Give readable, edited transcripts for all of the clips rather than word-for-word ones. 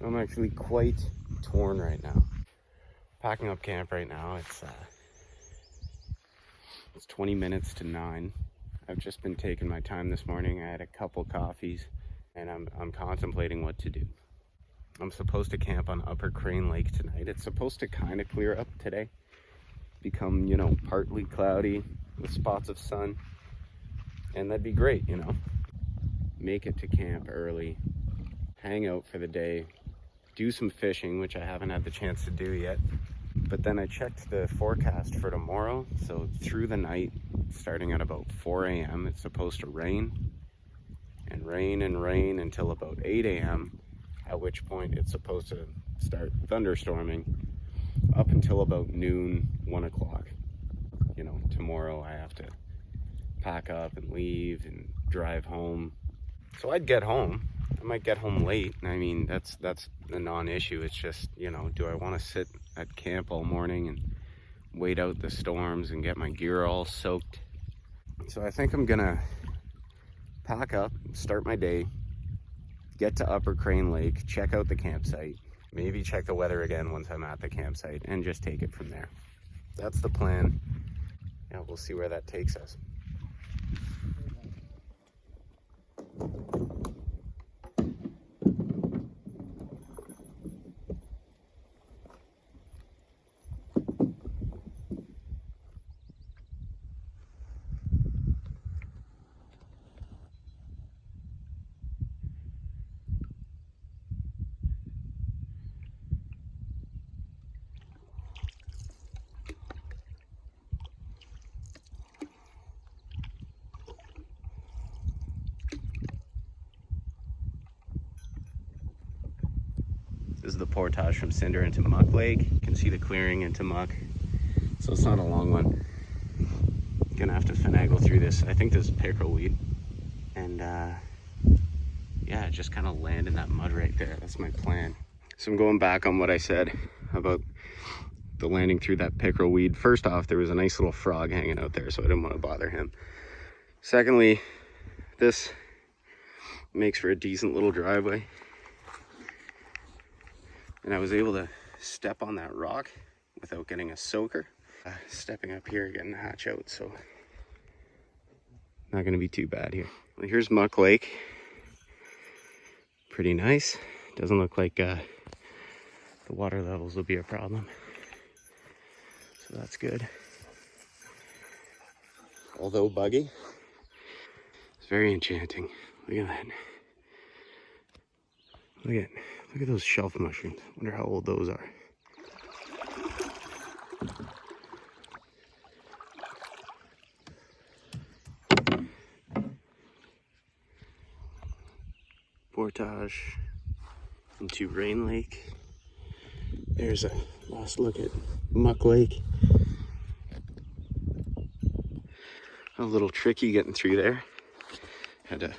I'm actually quite torn right now. Packing up camp right now. It's 20 minutes to 9. I've just been taking my time this morning. I had a couple coffees and I'm contemplating what to do. I'm supposed to camp on Upper Crane Lake tonight. It's supposed to kind of clear up today. Become, you know, partly cloudy with spots of sun. And that'd be great, you know. Make it to camp early, hang out for the day, do some fishing, which I haven't had the chance to do yet. But then I checked the forecast for tomorrow. So through the night, starting at about 4 a.m., it's supposed to rain and rain and rain until about 8 a.m., at which point it's supposed to start thunderstorming up until about noon, 1 o'clock. You know, tomorrow I have to pack up and leave and drive home. So I'd get home. I might get home late. I mean, that's a non-issue. It's just, you know, do I want to sit at camp all morning and wait out the storms and get my gear all soaked? So I think I'm gonna pack up, start my day, get to Upper Crane Lake, check out the campsite, maybe check the weather again once I'm at the campsite, and just take it from there. That's the plan. Yeah, we'll see where that takes us. This is the portage from Cinder into Muck Lake. You can see the clearing into Muck. So it's not a long one. Gonna have to finagle through this. I think this is pickerelweed. And yeah, just kind of land in that mud right there. That's my plan. So I'm going back on what I said about the landing through that pickerelweed. First off, there was a nice little frog hanging out there, so I didn't want to bother him. Secondly, this makes for a decent little driveway. And I was able to step on that rock without getting a soaker. Stepping up here, getting the hatch out, so not gonna be too bad here. Well, here's Muck Lake. Pretty nice. Doesn't look like the water levels will be a problem. So that's good. Although buggy, it's very enchanting. Look at that. Look at those shelf mushrooms. Wonder how old those are. Portage into Rain Lake. There's a last look at Muck Lake. A little tricky getting through there. Had to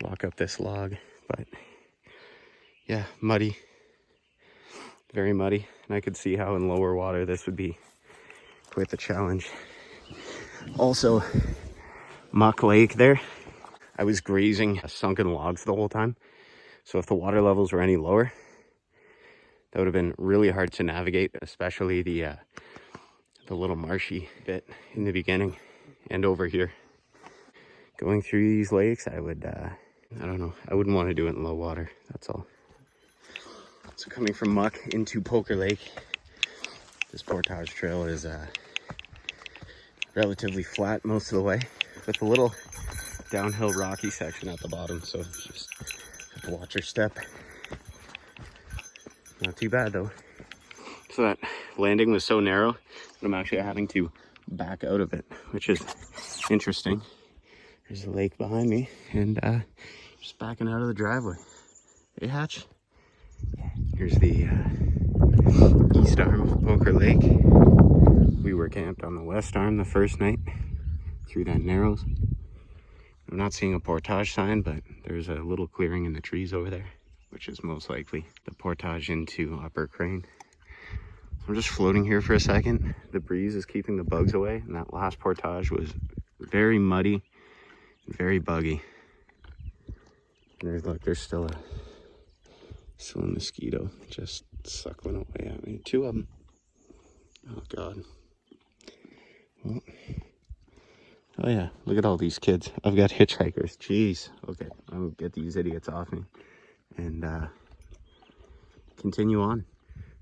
walk up this log, but yeah, muddy, very muddy. And I could see how in lower water this would be quite the challenge. Also, Muck Lake there, I was grazing sunken logs the whole time. So if the water levels were any lower, that would have been really hard to navigate, especially the little marshy bit in the beginning and over here. Going through these lakes, I would, I don't know, I wouldn't want to do it in low water, that's all. So coming from Muck into Poker Lake, this portage trail is relatively flat most of the way, with a little downhill rocky section at the bottom, so just have to watch your step. Not too bad though. So that landing was so narrow that I'm actually having to back out of it, which is interesting. There's a lake behind me, and just backing out of the driveway. Hey, Hatch. Here's the east arm of Poker Lake. We were camped on the west arm the first night through that narrows. I'm not seeing a portage sign, but there's a little clearing in the trees over there, which is most likely the portage into Upper Crane. I'm just floating here for a second. The breeze is keeping the bugs away, and that last portage was very muddy and very buggy. And there's still Still a mosquito just suckling away at me. 2 of them. Oh God. Well, oh yeah, look at all these kids. I've got hitchhikers. Jeez. Okay, I'll get these idiots off me and continue on.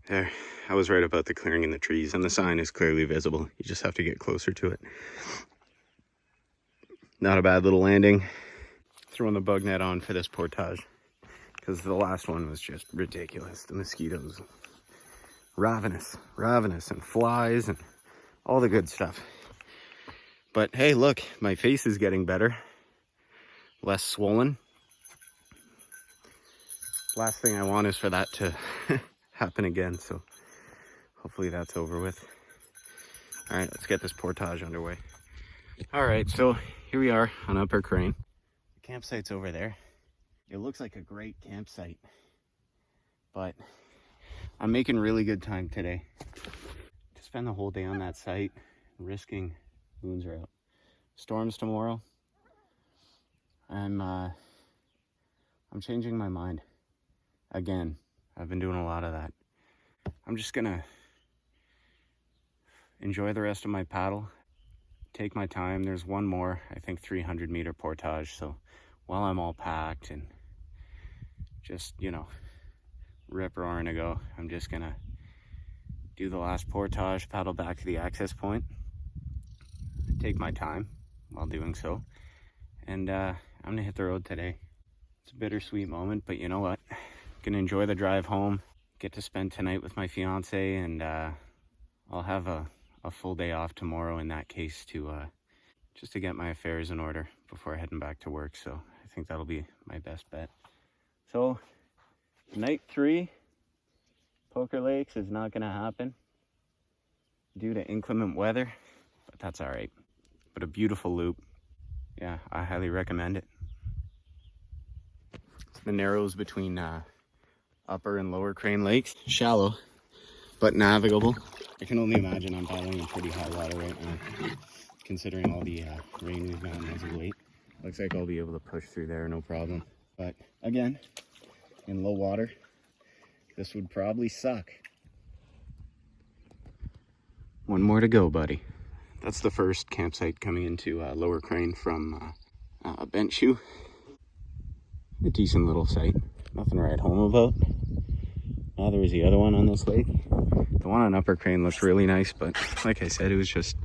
There, I was right about the clearing in the trees, and the sign is clearly visible. You just have to get closer to it. Not a bad little landing. Throwing the bug net on for this portage, because the last one was just ridiculous. The mosquitoes, ravenous, and flies, and all the good stuff. But hey, look, my face is getting better. Less swollen. Last thing I want is for that to happen again, so hopefully that's over with. All right, let's get this portage underway. All right, so here we are on Upper Crane. The campsite's over there. It looks like a great campsite, but I'm making really good time today. To spend the whole day on that site, risking loons are out. Storms tomorrow. I'm changing my mind. Again, I've been doing a lot of that. I'm just gonna enjoy the rest of my paddle, take my time. There's one more, I think 300 meter portage, so while I'm all packed and just, you know, rip roaring to go, I'm just gonna do the last portage, paddle back to the access point, take my time while doing so, and I'm gonna hit the road today. It's a bittersweet moment, but you know what? Gonna enjoy the drive home, get to spend tonight with my fiance, and I'll have a full day off tomorrow in that case to just to get my affairs in order before heading back to work. So I think that'll be my best bet. So night 3, Poker Lakes is not gonna happen due to inclement weather, but that's all right. But a beautiful loop. Yeah, I highly recommend it. The narrows between Upper and Lower Crane Lakes, shallow but navigable. I can only imagine I'm paddling in pretty high water right now, considering all the rain we've gotten as of late. Looks like I'll be able to push through there, no problem. But again, in low water, this would probably suck. One more to go, buddy. That's the first campsite coming into Lower Crane from Bentshoe. A decent little site. Nothing to write home about. Now there was the other one on this lake. The one on Upper Crane looks really nice, but like I said, it was just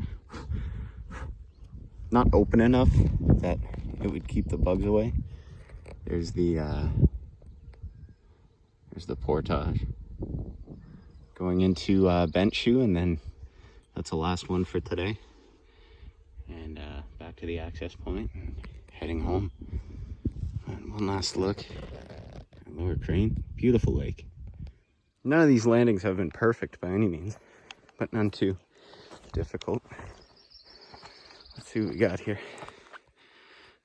not open enough that it would keep the bugs away. There's the portage going into Bentshoe, and then that's the last one for today. And back to the access point and heading home. And one last look at Lower Crane. Beautiful lake. None of these landings have been perfect by any means, but none too difficult. Let's see what we got here.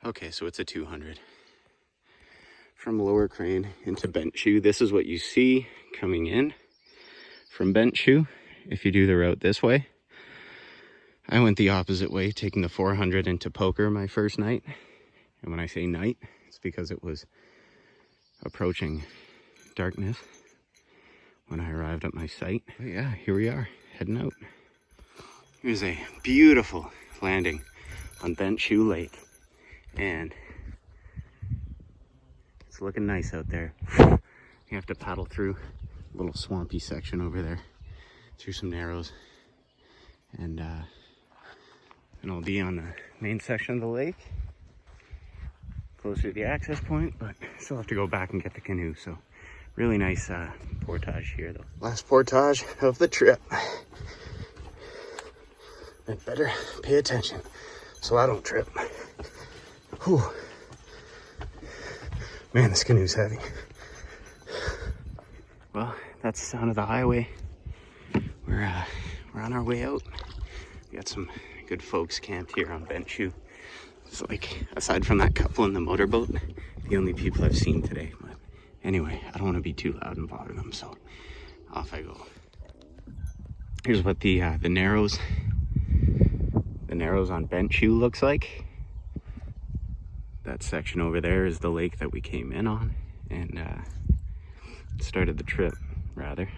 Okay, so it's a 200. From Lower Crane into Bentshoe. This is what you see coming in from Bentshoe if you do the route this way. I went the opposite way, taking the 400 into Poker my first night. And when I say night, it's because it was approaching darkness when I arrived at my site. But yeah, here we are, heading out. Here's a beautiful landing on Bentshoe Lake. And it's looking nice out there. You have to paddle through a little swampy section over there, through some narrows. And I'll be on the main section of the lake, closer to the access point, but still have to go back and get the canoe. So really nice portage here though. Last portage of the trip. I better pay attention so I don't trip. Whew. Man, this canoe's heavy. Well, that's the sound of the highway. We're on our way out. We got some good folks camped here on Bentshoe. It's like, aside from that couple in the motorboat, the only people I've seen today. But anyway, I don't want to be too loud and bother them, so off I go. Here's what the narrows on Bentshoe looks like. That section over there is the lake that we came in on, and started the trip, rather.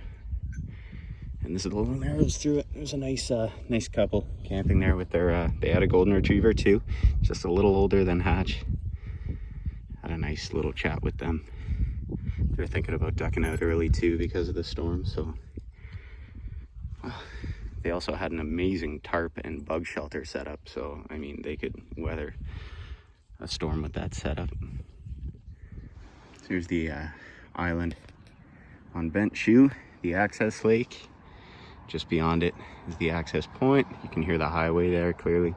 And this is the little arrows through it. There's a nice couple camping there with their, they had a golden retriever too, just a little older than Hatch. Had a nice little chat with them. They were thinking about ducking out early too because of the storm, so. They also had an amazing tarp and bug shelter set up, so I mean, they could weather a storm with that setup. So here's the island on Bentshoe, the access lake. Just beyond it is the access point. You can hear the highway there clearly.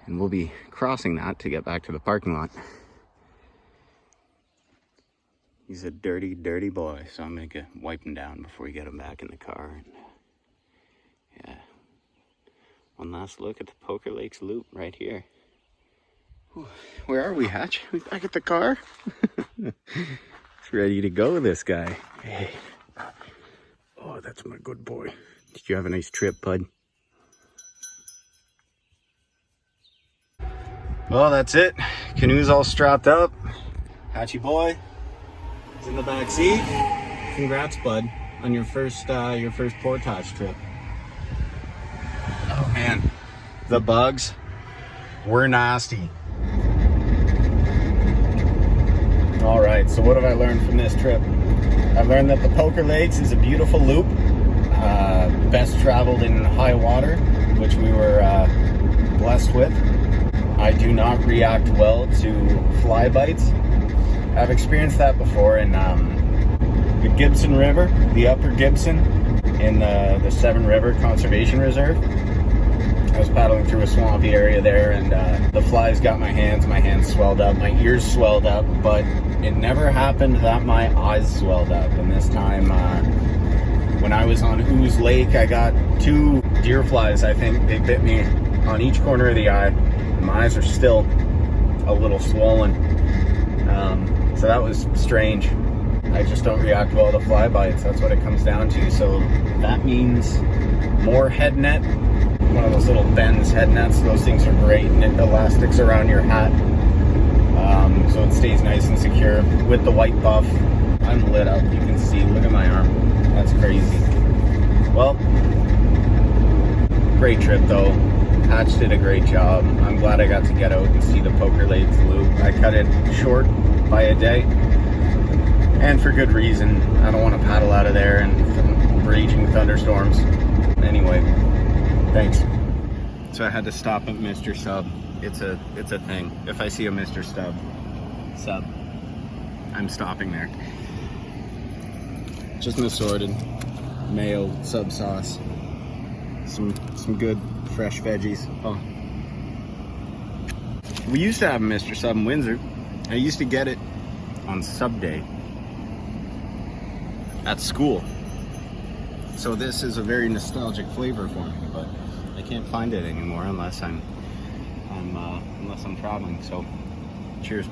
And we'll be crossing that to get back to the parking lot. He's a dirty, dirty boy, so I'm gonna wipe him down before we get him back in the car. And, yeah. One last look at the Poker Lakes loop right here. Whew. Where are we, Hatch? We back at the car? It's ready to go, this guy. Hey. Oh, that's my good boy. Did you have a nice trip, bud? Well, that's it. Canoe's all strapped up. Hatchy boy is in the back seat. Congrats, bud, on your first portage trip. Oh man, the bugs were nasty. All right, so what have I learned from this trip? I've learned that the Poker Lakes is a beautiful loop, best traveled in high water, which we were blessed with. I do not react well to fly bites. I've experienced that before in the Gibson River, the Upper Gibson, in the Seven River Conservation Reserve. I was paddling through a swampy area there, and the flies got my hands swelled up, my ears swelled up, but it never happened that my eyes swelled up. And this time, when I was on Ooze Lake, I got 2 deer flies, I think. They bit me on each corner of the eye. My eyes are still a little swollen. So that was strange. I just don't react well to fly bites. That's what it comes down to. So that means more head net. One of those little Ben's head nets. Those things are great. Knit elastics around your hat. So it stays nice and secure. With the white buff, I'm lit up. You can see, look at my arm. That's crazy. Well, great trip though. Hatch did a great job. I'm glad I got to get out and see the Poker Lakes loop. I cut it short by a day, and for good reason. I don't want to paddle out of there and raging thunderstorms. Anyway, thanks. So I had to stop at Mr. Sub. It's a thing. If I see a Mr. Sub, I'm stopping there. Just an assorted mayo sub sauce. Some good fresh veggies. Oh. We used to have a Mr. Sub in Windsor. I used to get it on sub day at school. So this is a very nostalgic flavor for me, but I can't find it anymore unless I'm traveling. So cheers.